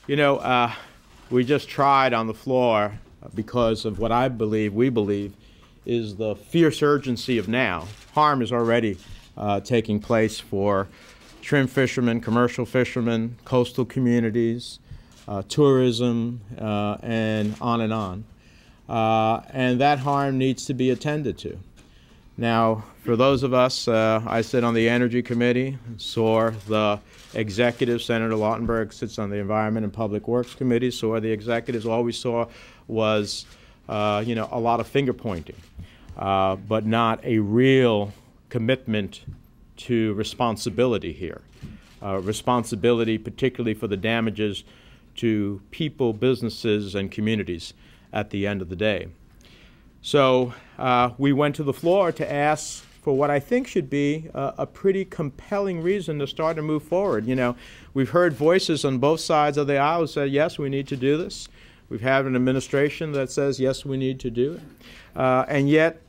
You know, we just tried on the floor because of what we believe, is the fierce urgency of now. Harm is already taking place for trim fishermen, commercial fishermen, coastal communities, tourism, and on and on. And that harm needs to be attended to. Now, for those of us, I sit on the Energy Committee, saw the executive, Senator Lautenberg sits on the Environment and Public Works Committee, saw the executives. All we saw was, you know, a lot of finger pointing, but not a real commitment to responsibility here. Responsibility particularly for the damages to people, businesses, and communities at the end of the day. So we went to the floor to ask for what I think should be a pretty compelling reason to start to move forward. You know, we've heard voices on both sides of the aisle who say, yes, we need to do this. We've had an administration that says, yes, we need to do it. And yet,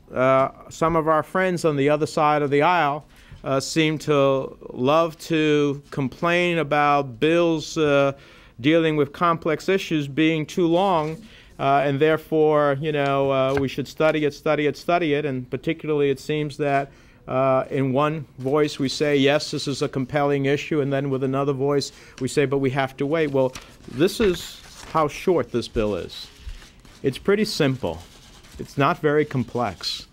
some of our friends on the other side of the aisle seem to love to complain about bills dealing with complex issues being too long, and therefore, you know, we should study it, and particularly it seems that in one voice we say, yes, this is a compelling issue, and then with another voice we say, but we have to wait. Well, this is how short this bill is. It's pretty simple. It's not very complex.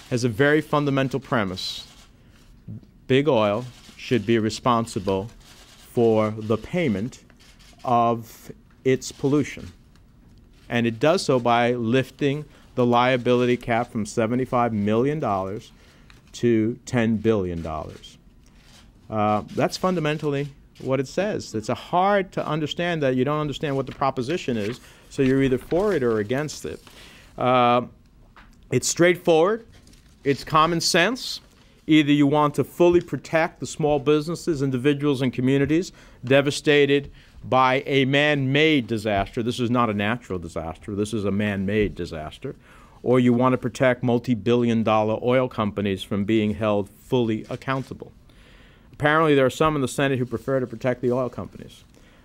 It has a very fundamental premise. Big oil should be responsible for the payment of its pollution. And it does so by lifting the liability cap from $75 million to $10 billion. That's fundamentally what it says. It's hard to understand that you don't understand what the proposition is, so you're either for it or against it. It's straightforward. It's common sense. Either you want to fully protect the small businesses, individuals, and communities devastated by a man-made disaster. This is not a natural disaster. This is a man-made disaster. Or you want to protect multi-billion-dollar oil companies from being held fully accountable. Apparently, there are some in the Senate who prefer to protect the oil companies.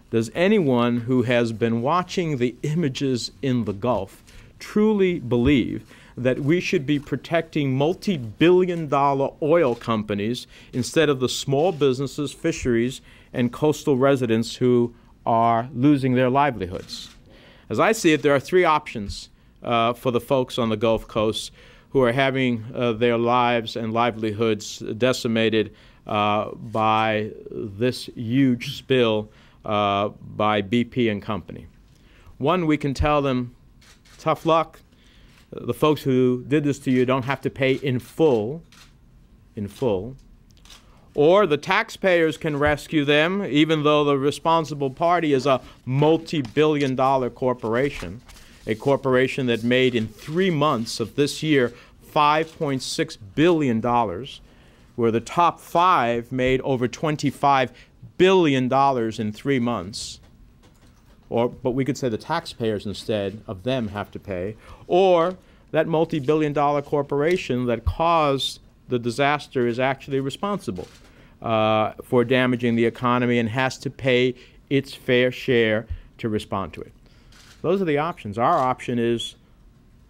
Does anyone who has been watching the images in the Gulf truly believe that we should be protecting multi-billion-dollar oil companies instead of the small businesses, fisheries, and coastal residents who are losing their livelihoods? As I see it, there are three options for the folks on the Gulf Coast who are having their lives and livelihoods decimated by this huge spill by BP and company. One, we can tell them, tough luck. The folks who did this to you don't have to pay in full, or the taxpayers can rescue them, even though the responsible party is a multi-billion-dollar corporation, a corporation that made in 3 months of this year $5.6 billion, where the top 5 made over $25 billion in 3 months. But we could say the taxpayers instead of them have to pay, or that multi-billion-dollar corporation that caused the disaster is actually responsible for damaging the economy and has to pay its fair share to respond to it. Those are the options. Our option is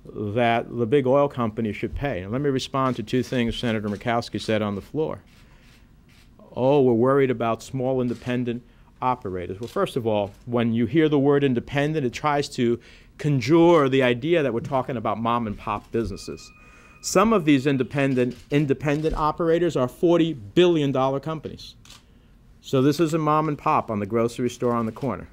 that the big oil companies should pay. And let me respond to two things Senator Murkowski said on the floor. Oh, we're worried about small independent operators. Well, first of all, when you hear the word independent, it tries to conjure the idea that we're talking about mom and pop businesses. Some of these independent operators are $40 billion companies. So this is a mom and pop on the grocery store on the corner.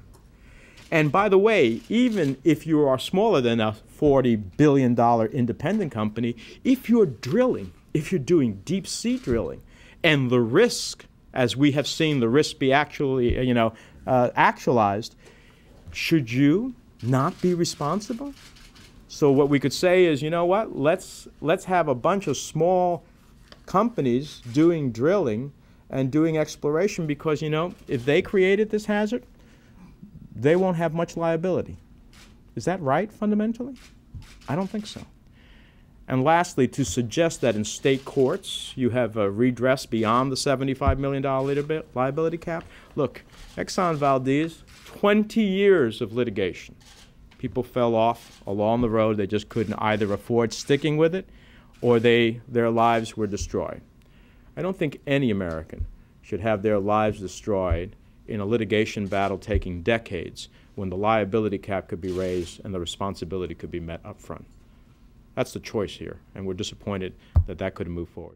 And by the way, even if you are smaller than a $40 billion independent company, if you're drilling, if you're doing deep sea drilling, and the risk, as we have seen the risk be actually, actualized, should you not be responsible? So what we could say is, you know what, let's have a bunch of small companies doing drilling and doing exploration because, you know, if they created this hazard, they won't have much liability. Is that right, fundamentally? I don't think so. And lastly, to suggest that in state courts you have a redress beyond the $75 million liability cap. Look, Exxon Valdez 20 years of litigation. People fell off along the road. They just couldn't either afford sticking with it, or their lives were destroyed. I don't think any American should have their lives destroyed in a litigation battle taking decades when the liability cap could be raised and the responsibility could be met up front. That's the choice here, and we're disappointed that that couldn't move forward.